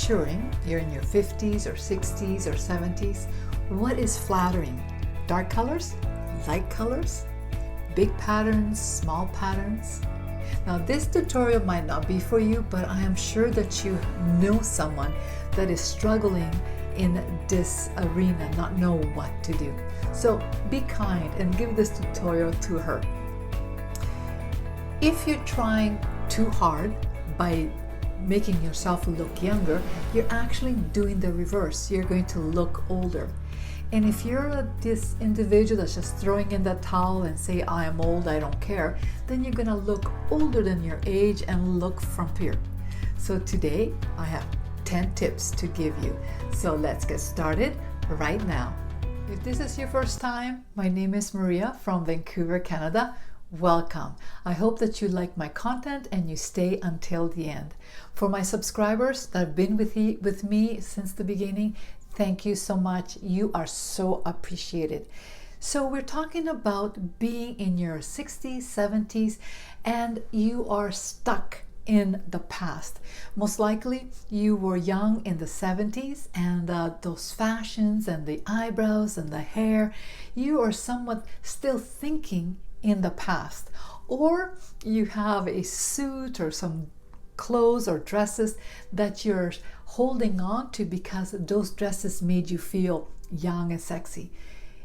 reassuring, you're in your 50s or 60s or 70s, what is flattering? Dark colors? Light colors? Big patterns? Small patterns? Now this tutorial might not be for you, but I am sure that you know someone that is struggling in this arena, not know what to do. So be kind and give this tutorial to her. If you're trying too hard by making yourself look younger, you're actually doing the reverse. You're going to look older. And if you're this individual that's just throwing in the towel and say, I am old, I don't care, then you're gonna look older than your age and look frumpier. So today I have 10 tips to give you. So let's get started right now. If this is your first time, my name is Maria from Vancouver, Canada. Welcome. I hope that you like my content and you stay until the end. For my subscribers that have been with me since the beginning, thank you so much. You are so appreciated. So we're talking about being in your 60s, 70s, and you are stuck in the past. Most likely you were young in the 70s and those fashions and the eyebrows and the hair, you are somewhat still thinking in the past. Or you have a suit or some clothes or dresses that you're holding on to because those dresses made you feel young and sexy.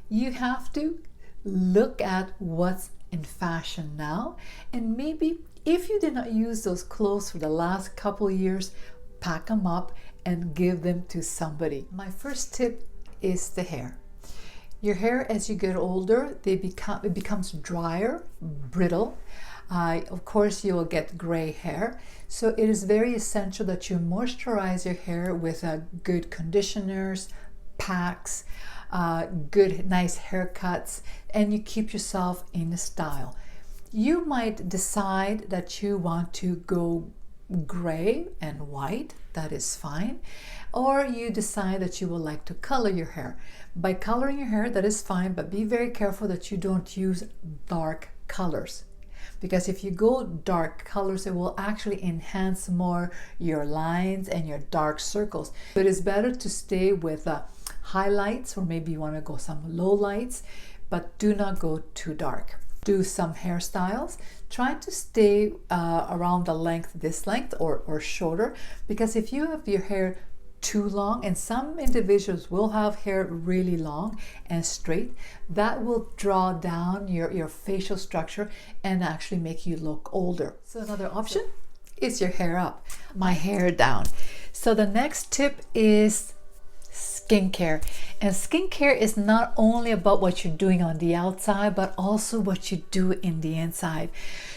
You have to look at what's in fashion now, and maybe if you did not use those clothes for the last couple of years, pack them up and give them to somebody. My first tip is the hair. Your hair, as you get older, it becomes drier, brittle. Of course, you will get gray hair. So it is very essential that you moisturize your hair with good conditioners, packs, good, nice haircuts, and you keep yourself in style. You might decide that you want to go gray and white, that is fine. Or you decide that you would like to color your hair. By coloring your hair, that is fine, but be very careful that you don't use dark colors. Because if you go dark colors, it will actually enhance more your lines and your dark circles. So it is better to stay with highlights, or maybe you want to go some low lights, but do not go too dark. Do some hairstyles. Try to stay around the length, this length or shorter, because if you have your hair too long, and some individuals will have hair really long and straight, that will draw down your facial structure and actually make you look older. So another option is your hair up, my hair down. So the next tip is skincare. And skincare is not only about what you're doing on the outside, but also what you do in the inside.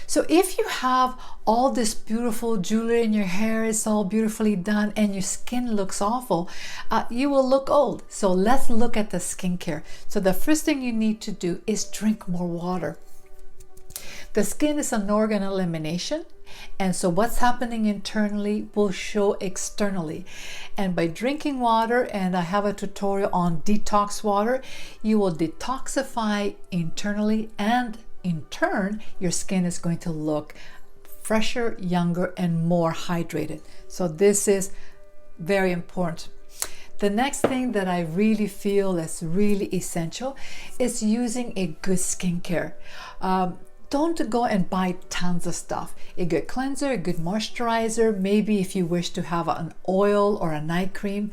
So if you have all this beautiful jewelry and your hair is all beautifully done and your skin looks awful, you will look old. So let's look at the skincare. So the first thing you need to do is drink more water. The skin is an organ elimination, and so what's happening internally will show externally. And by drinking water, and I have a tutorial on detox water, you will detoxify internally, and in turn, your skin is going to look fresher, younger, and more hydrated. So this is very important. The next thing that I really feel is really essential is using a good skincare. Don't go and buy tons of stuff. A good cleanser, a good moisturizer, maybe if you wish to have an oil or a night cream,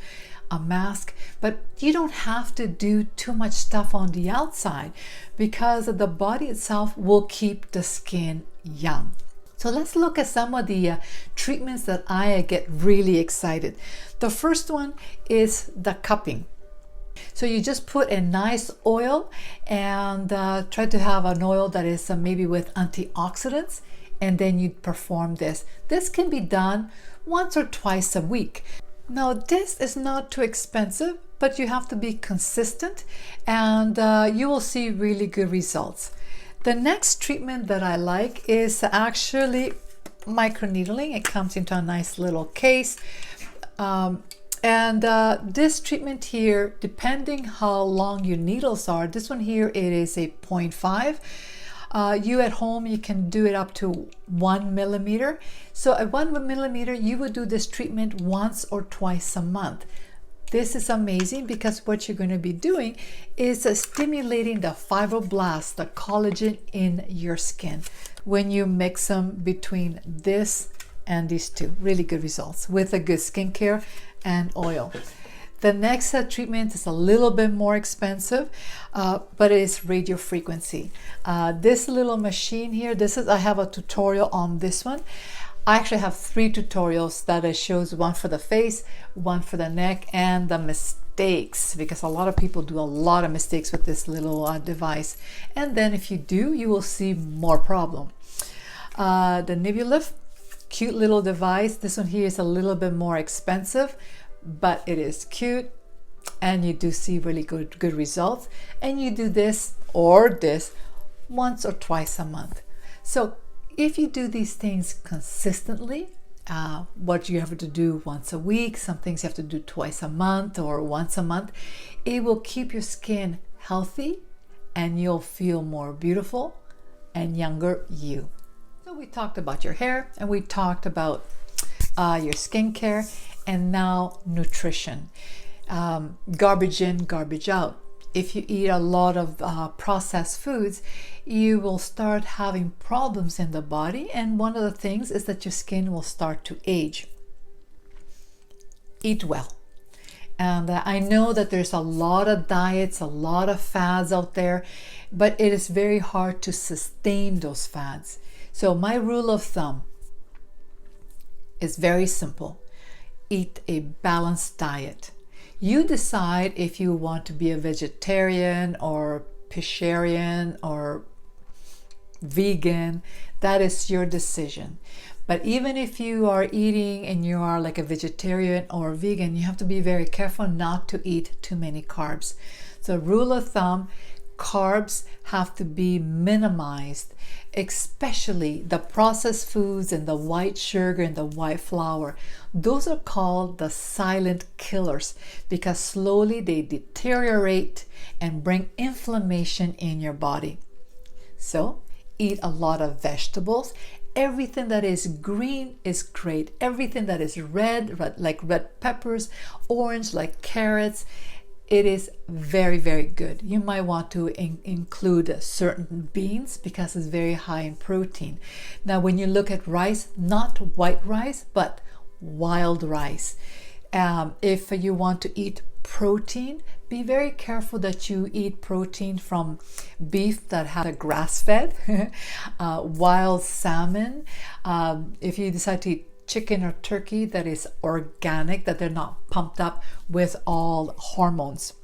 a mask, but you don't have to do too much stuff on the outside because the body itself will keep the skin young. So let's look at some of the treatments that I get really excited. The first one is the cupping. So you just put a nice oil and try to have an oil that is maybe with antioxidants, and then you perform this. This can be done once or twice a week. Now this is not too expensive, but you have to be consistent and you will see really good results. The next treatment that I like is actually microneedling. It comes into a nice little case. This treatment here, depending how long your needles are, this one here, it is a 0.5. You at home, you can do it up to 1 millimeter. So at 1 millimeter, you would do this treatment once or twice a month. This is amazing because what you're going to be doing is stimulating the fibroblasts, the collagen in your skin when you mix them between this and these two. Really good results with a good skincare and oil. The next treatment is a little bit more expensive, but it is radio frequency. This little machine here, I have a tutorial on this one. I actually have 3 tutorials that shows one for the face, one for the neck, and the mistakes, because a lot of people do a lot of mistakes with this little device. And then if you do, you will see more problem. The Nibulif, cute little device. This one here is a little bit more expensive, but it is cute, and you do see really good results. And you do this or this once or twice a month. So if you do these things consistently, what you have to do once a week, some things you have to do twice a month or once a month, it will keep your skin healthy and you'll feel more beautiful and younger you. So we talked about your hair and we talked about your skincare, and now nutrition. Garbage in, garbage out. If you eat a lot of processed foods, you will start having problems in the body, and one of the things is that your skin will start to age. Eat well. And I know that there's a lot of diets, a lot of fads out there, but it is very hard to sustain those fads. So my rule of thumb is very simple. Eat a balanced diet. You decide if you want to be a vegetarian or pescetarian or vegan. That is your decision. But even if you are eating and you are like a vegetarian or vegan, you have to be very careful not to eat too many carbs. So rule of thumb, carbs have to be minimized, especially the processed foods and the white sugar and the white flour. Those are called the silent killers because slowly they deteriorate and bring inflammation in your body. So eat a lot of vegetables. Everything that is green is great. Everything that is red like red peppers, orange like carrots, it is very, very good. You might want to include certain beans because it's very high in protein. Now, when you look at rice, not white rice, but wild rice. If you want to eat protein, be very careful that you eat protein from beef that has a grass-fed, wild salmon. If you decide to eat chicken or turkey that is organic, that they're not pumped up with all hormones.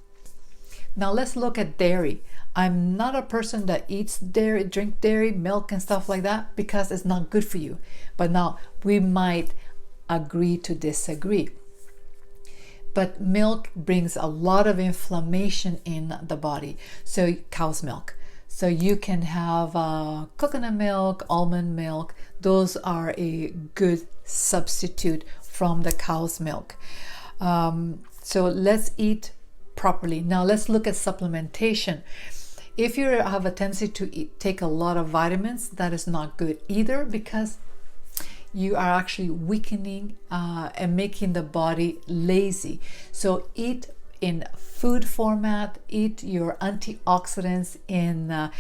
Now let's look at dairy. I'm not a person that eats dairy, drink dairy, milk and stuff like that because it's not good for you. But now we might agree to disagree. But milk brings a lot of inflammation in the body. So cow's milk. So you can have coconut milk, almond milk. Those are a good substitute from the cow's milk. So let's eat properly. Now let's look at supplementation. If you have a tendency to take a lot of vitamins, that is not good either because you are actually weakening and making the body lazy. So eat in food format, eat your antioxidants in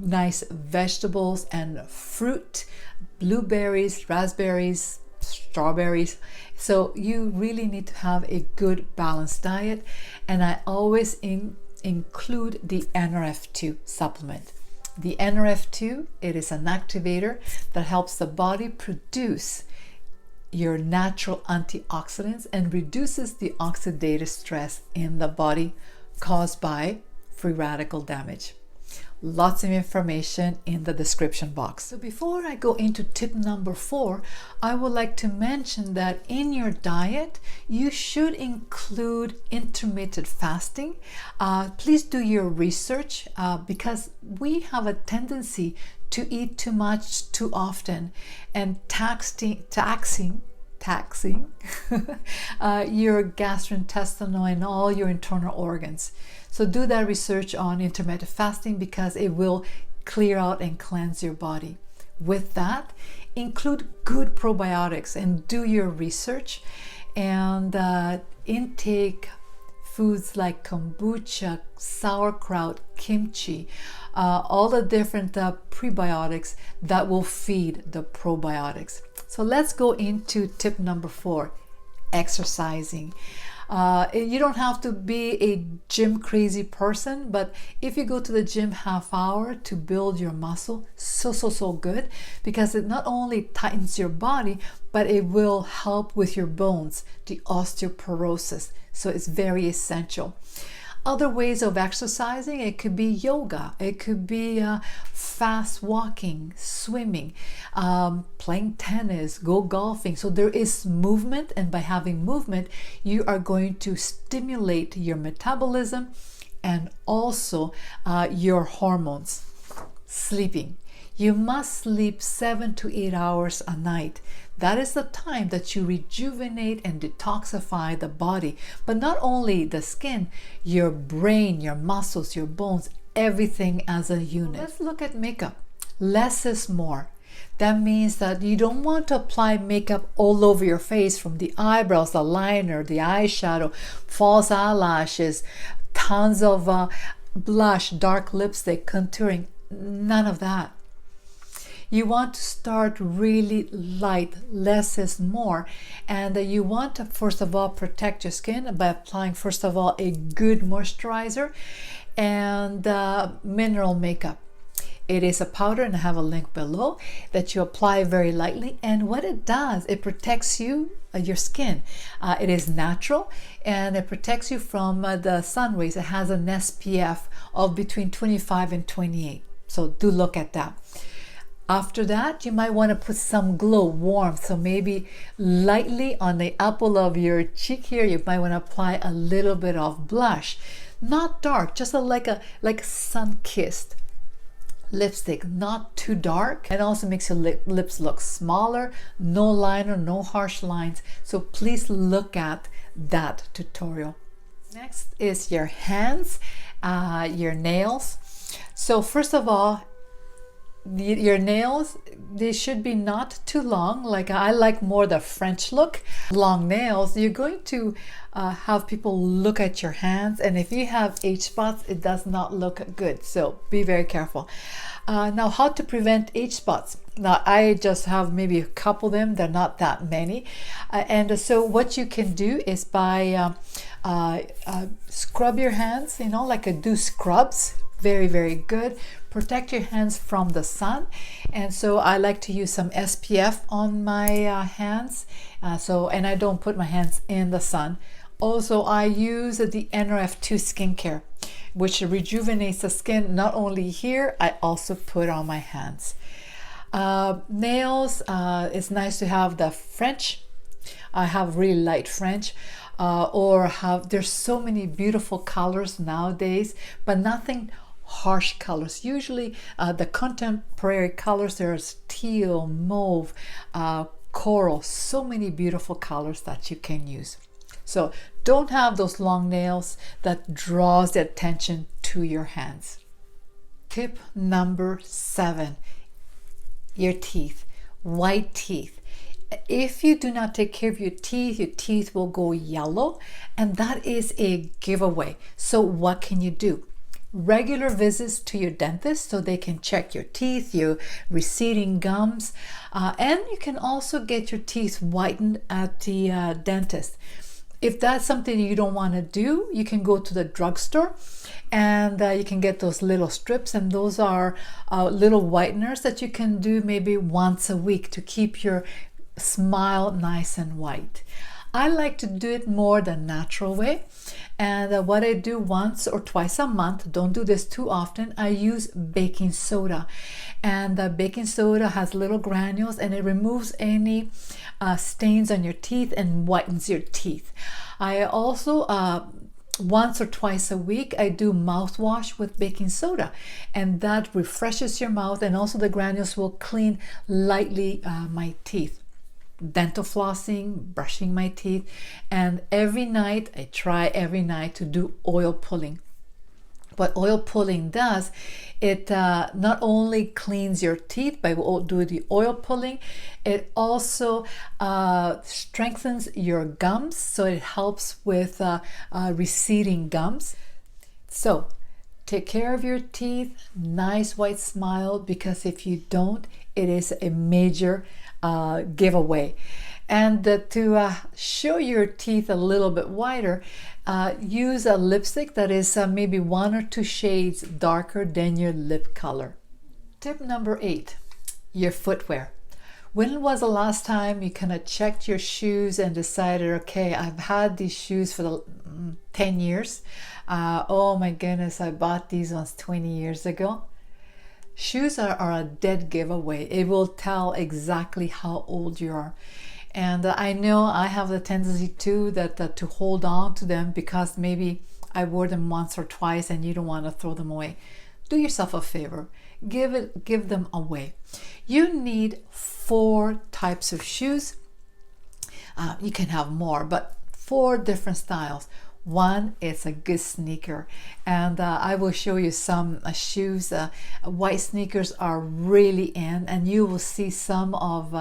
nice vegetables and fruit, blueberries, raspberries, strawberries. So you really need to have a good balanced diet, and I always include the NRF2 supplement. The NRF2, it is an activator that helps the body produce your natural antioxidants and reduces the oxidative stress in the body caused by free radical damage. Lots of information in the description box. So before I go into tip number 4, I would like to mention that in your diet, you should include intermittent fasting. Please do your research because we have a tendency to eat too much too often and taxing your gastrointestinal and all your internal organs. So do that research on intermittent fasting because it will clear out and cleanse your body. With that, include good probiotics and do your research, and intake foods like kombucha, sauerkraut, kimchi, all the different prebiotics that will feed the probiotics. So let's go into tip number 4, exercising. You don't have to be a gym crazy person, but if you go to the gym half hour to build your muscle, so good, because it not only tightens your body, but it will help with your bones, the osteoporosis. So it's very essential. Other ways of exercising, it could be yoga, it could be fast walking, swimming, playing tennis, go golfing. So there is movement, and by having movement, you are going to stimulate your metabolism and also your hormones. Sleeping. You must sleep 7 to 8 hours a night. That is the time that you rejuvenate and detoxify the body, but not only the skin, your brain, your muscles, your bones, everything as a unit. Let's look at makeup. Less is more. That means that you don't want to apply makeup all over your face, from the eyebrows, the liner, the eyeshadow, false eyelashes, tons of blush, dark lipstick, contouring, none of that. You want to start really light, less is more, and you want to first of all protect your skin by applying first of all a good moisturizer and mineral makeup. It is a powder, and I have a link below, that you apply very lightly, and what it does, it protects you, your skin. It is natural, and it protects you from the sun rays. It has an SPF of between 25 and 28, so do look at that. After that, you might want to put some glow, warmth. So maybe lightly on the apple of your cheek here, you might want to apply a little bit of blush. Not dark, just like sun-kissed lipstick, not too dark. And also makes your lips look smaller, no liner, no harsh lines. So please look at that tutorial. Next is your hands, your nails. So first of all, your nails, they should be not too long. Like I like more the French look. Long nails, you're going to have people look at your hands, and if you have age spots, it does not look good. So be very careful. Now, how to prevent age spots? Now, I just have maybe a couple of them. They're not that many. And so what you can do is by scrub your hands, do scrubs. Very, very good. Protect your hands from the sun, and so I like to use some SPF on my hands. And I don't put my hands in the sun. Also, I use the NRF2 skincare, which rejuvenates the skin. Not only here, I also put on my hands. Nails, it's nice to have the French. I have really light French. There's so many beautiful colors nowadays, but nothing harsh colors. Usually the contemporary colors, there's teal, mauve, coral, so many beautiful colors that you can use. So don't have those long nails that draws the attention to your hands. Tip number 7, your teeth, white teeth. If you do not take care of your teeth will go yellow, and that is a giveaway. So what can you do? Regular visits to your dentist so they can check your teeth, your receding gums, and you can also get your teeth whitened at the dentist. If that's something you don't want to do, you can go to the drugstore and you can get those little strips, and those are little whiteners that you can do maybe once a week to keep your smile nice and white. I like to do it more the natural way, and what I do once or twice a month, don't do this too often, I use baking soda, and the baking soda has little granules and it removes any stains on your teeth and whitens your teeth. I also once or twice a week I do mouthwash with baking soda, and that refreshes your mouth, and also the granules will clean lightly my teeth. Dental flossing, brushing my teeth, and every night I try to do oil pulling. What oil pulling does, it not only cleans your teeth by doing the oil pulling, it also strengthens your gums, so it helps with receding gums. So take care of your teeth, nice white smile, because if you don't, it is a major giveaway. And to show your teeth a little bit whiter, use a lipstick that is maybe 1 or 2 shades darker than your lip color. Tip number 8, your footwear. When was the last time you kind of checked your shoes and decided, okay, I've had these shoes for the 10 years. Oh my goodness, I bought these ones 20 years ago. Shoes are a dead giveaway. It will tell exactly how old you are. And I know I have the tendency too that to hold on to them because maybe I wore them once or twice and you don't want to throw them away. Do yourself a favor. Give them away. You need 4 types of shoes. You can have more, but 4 different styles. One is a good sneaker, and I will show you some shoes. White sneakers are really in, and you will see some of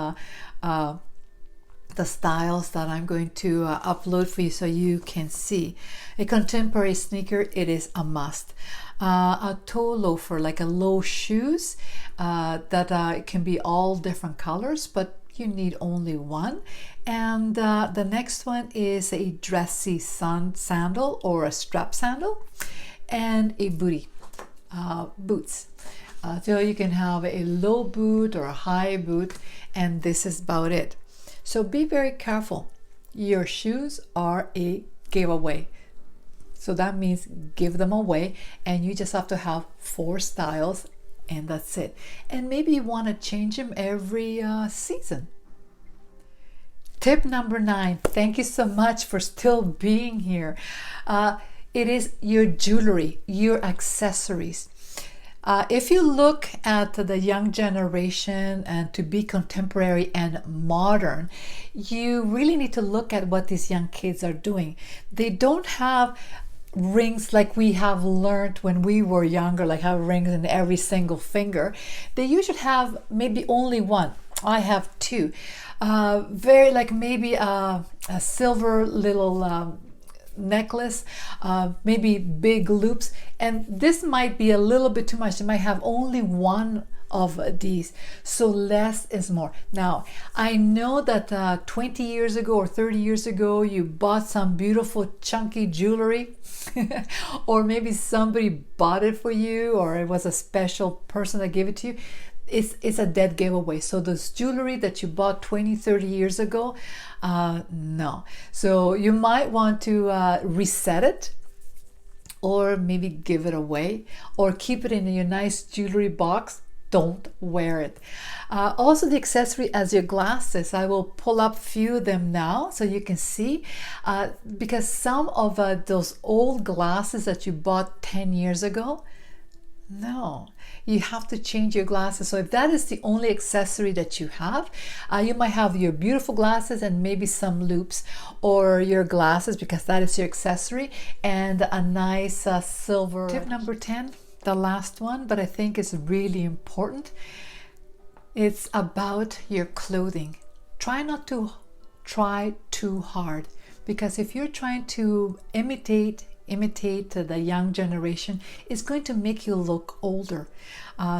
the styles that I'm going to upload for you so you can see. A contemporary sneaker, it is a must. A toe loafer, like a low shoes that can be all different colors, but you need only one. And the next one is a dressy sandal or a strap sandal, and a boots. So you can have a low boot or a high boot, and this is about it. So be very careful. Your shoes are a giveaway. So that means give them away, and you just have to have 4 styles, and that's it. And maybe you want to change them every season. Tip number 9. Thank you so much for still being here. It is your jewelry, your accessories. If you look at the young generation and to be contemporary and modern, you really need to look at what these young kids are doing. They don't have rings like we have learned when we were younger, like have rings in every single finger. They usually have maybe only one. I have 2. Very like maybe a silver little necklace, maybe big loops, and this might be a little bit too much. You might have only one of these, so less is more. Now I know that 20 years ago or 30 years ago you bought some beautiful chunky jewelry or maybe somebody bought it for you, or it was a special person that gave it to you. It's a dead giveaway. So this jewelry that you bought 20, 30 years ago, no. So you might want to reset it, or maybe give it away, or keep it in your nice jewelry box. Don't wear it. Also the accessory as your glasses. I will pull up a few of them now so you can see, because some of those old glasses that you bought 10 years ago, no, you have to change your glasses. So if that is the only accessory that you have, you might have your beautiful glasses and maybe some loops, or your glasses because that is your accessory, and a nice silver. Tip number 10, the last one, but I think is really important. It's about your clothing. Try not to try too hard, because if you're trying to imitate the young generation, is going to make you look older.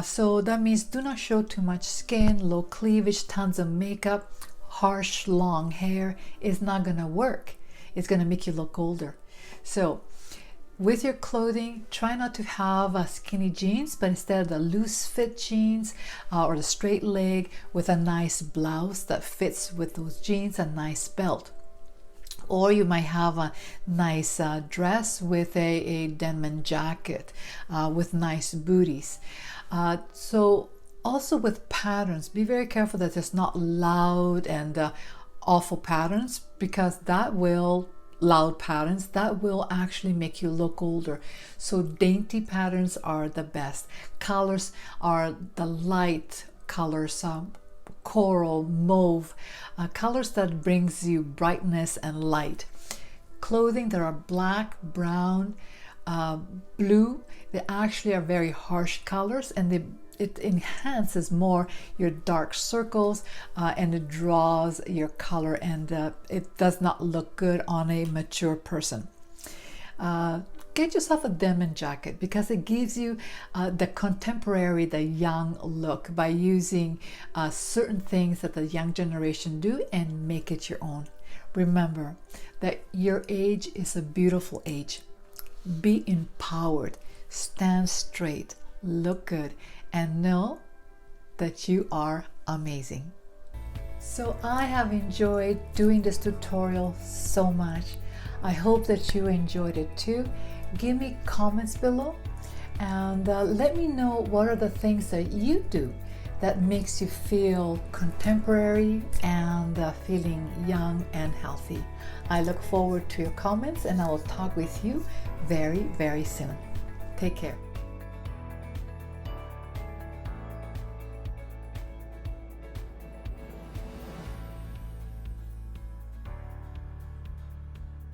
So that means do not show too much skin, low cleavage, tons of makeup, harsh long hair is not going to work. It's going to make you look older. So with your clothing, try not to have skinny jeans, but instead the loose fit jeans or the straight leg with a nice blouse that fits with those jeans, a nice belt. Or you might have a nice dress with a denim jacket with nice booties. So also with patterns, be very careful that it's not loud and awful patterns, because loud patterns that will actually make you look older. So dainty patterns are the best. Colors are the light colors, coral, mauve, colors that brings you brightness and light. Clothing that are black, brown, blue, they actually are very harsh colors, and it enhances more your dark circles, and it draws your color, and it does not look good on a mature person. Get yourself a denim jacket because it gives you the contemporary, the young look by using certain things that the young generation do and make it your own. Remember that your age is a beautiful age. Be empowered, stand straight, look good, and know that you are amazing. So I have enjoyed doing this tutorial so much. I hope that you enjoyed it too. Give me comments below and let me know what are the things that you do that makes you feel contemporary and feeling young and healthy. I look forward to your comments, and I will talk with you very, very soon. Take care.